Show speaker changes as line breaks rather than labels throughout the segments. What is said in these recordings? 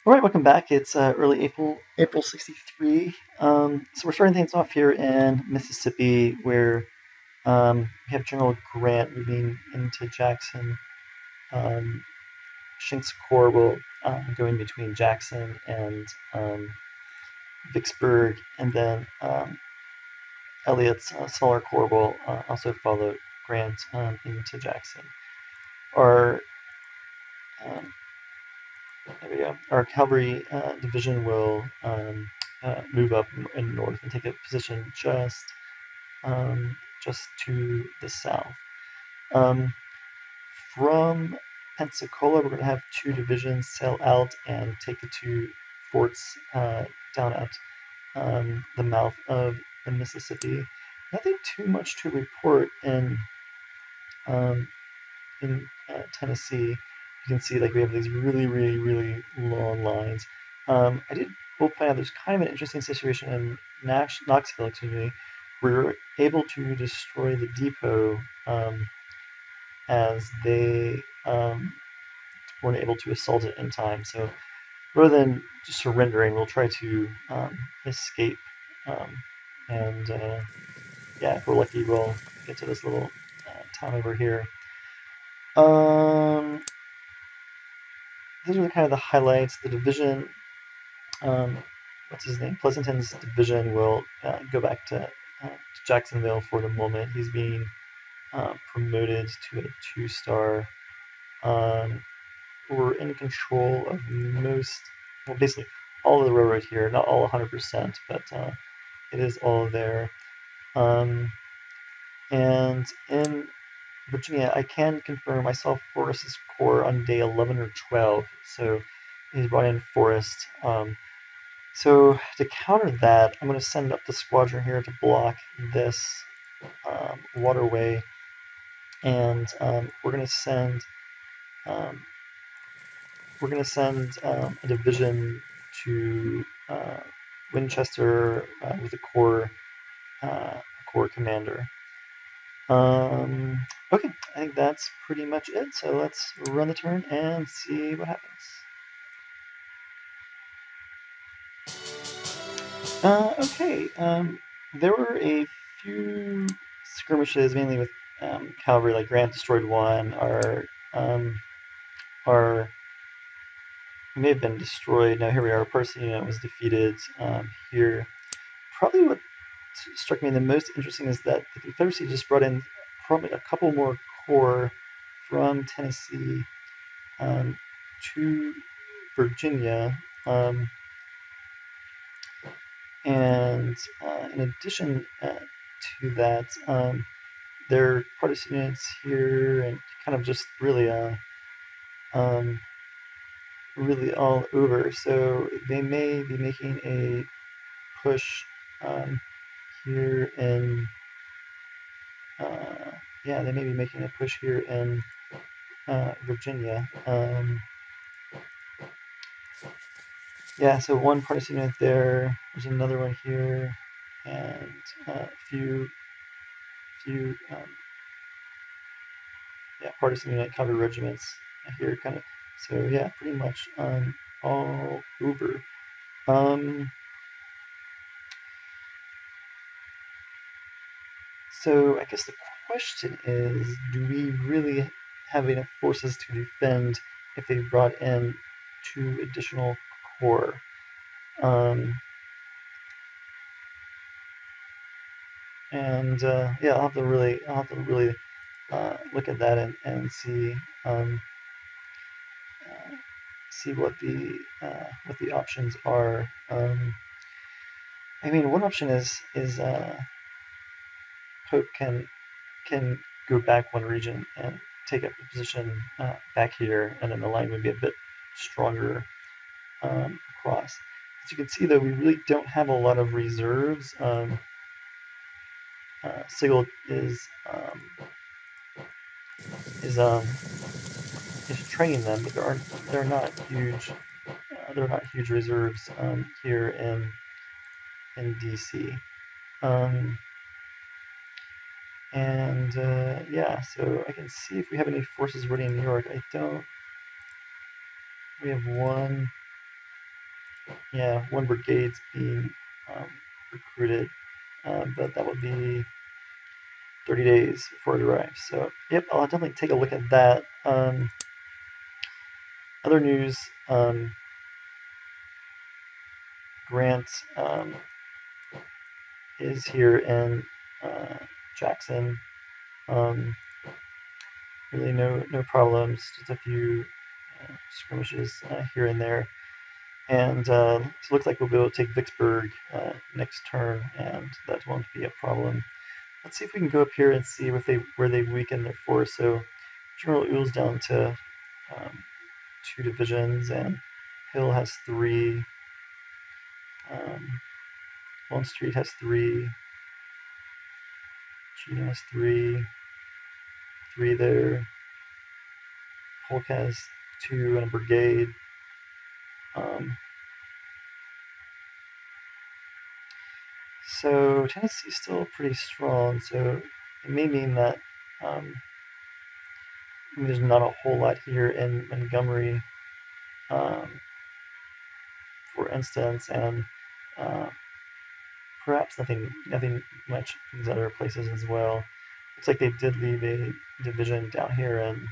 All right, welcome back. It's early April 63. So we're starting things off here in Mississippi, where we have General Grant moving into Jackson. Schink's Corps will go in between Jackson and Vicksburg, and then Elliott's Smaller Corps will also follow Grant into Jackson. Our um, There we go. Our cavalry division will move up in north and take a position just to the south. Um, from Pensacola, we're going to have two divisions sail out and take the two forts down at the mouth of the Mississippi. Nothing too much to report um, in Tennessee. You can see like we have these really long lines. Will point out there's kind of an interesting situation in Knoxville, excuse me. We were able to destroy the depot as they weren't able to assault it in time. So rather than just surrendering, we'll try to escape. And yeah, if we're lucky, we'll get to this little town over here. Those are kind of the highlights. The division, what's his name? Pleasanton's division will go back to Jacksonville for the moment. He's being promoted to a 2-star. We're in control of basically all of the railroad here. Not all 100%, but it is all there. And in Virginia, I can confirm I saw Forrest's Corps on day 11 or 12, so he's brought in Forrest. So to counter that, I'm going to send up the squadron here to block this waterway, and we're going to send a division to Winchester with a corps commander. Okay, I think that's pretty much it. So let's run the turn and see what happens. Okay, there were a few skirmishes, mainly with cavalry. Like Grant destroyed one. Our may have been destroyed. Now here we are. Our Parson unit was defeated here. Probably what struck me the most interesting is that the Confederacy just brought in probably a couple more corps from Tennessee to Virginia. And in addition to that, there are partisan units here and kind of just really all over. So they may be making a push here in they may be making a push here in Virginia. Yeah, so one partisan unit there. There's another one here, and a few partisan unit cavalry regiments here, kind of. So yeah, pretty much all over. So I guess the question is, do we really have enough forces to defend if they brought in 2 additional corps? Yeah, I'll have to really look at that and see what the options are. I mean, one option is Pope can go back one region and take up a position back here, and then the line would be a bit stronger across. As you can see, though, we really don't have a lot of reserves. Sigel is training them, but they're not huge. They're not huge reserves here in DC. Yeah, so I can see if we have any forces ready in New York. I don't. We have one. yeah, one brigade's being recruited, but that would be 30 days before it arrives. So, yep, I'll definitely take a look at that. Other news, Grant is here in Jackson. Really no problems, just a few skirmishes here and there. And it looks like we'll be able to take Vicksburg next turn, and that won't be a problem. Let's see if we can go up here and see where they weaken their force. So General Uhl's down to 2 divisions, and Hill has 3. Longstreet has 3. Gina has 3. 3 there. Polk has 2 and a brigade. So Tennessee's still pretty strong, so it may mean that there's not a whole lot here in Montgomery, for instance, and perhaps nothing much in these other places as well. Looks like they did leave a division down here in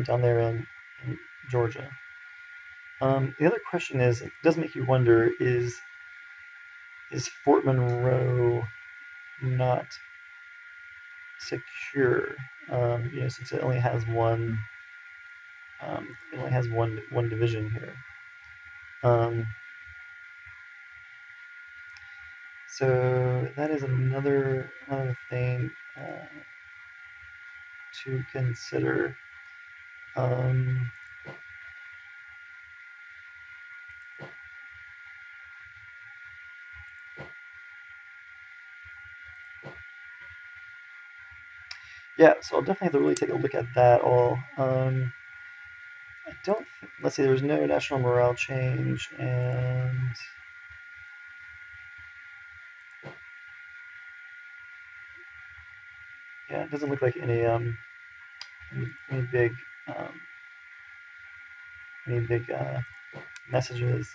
down there in Georgia. The other question is, it does make you wonder, is Fort Monroe not secure? Since it only has one division here. So that is another thing to consider. Yeah, so I'll definitely have to really take a look at that all. I don't. Let's see. There was no national morale change, and yeah, it doesn't look like any big messages.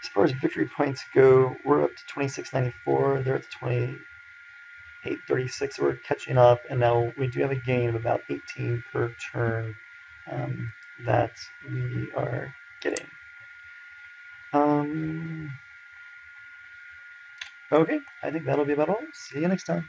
As far as victory points go, we're up to 2694. They're at 2836. We're catching up, and now we do have a gain of about 18 per turn that we are getting. Okay, I think that'll be about all. See you next time.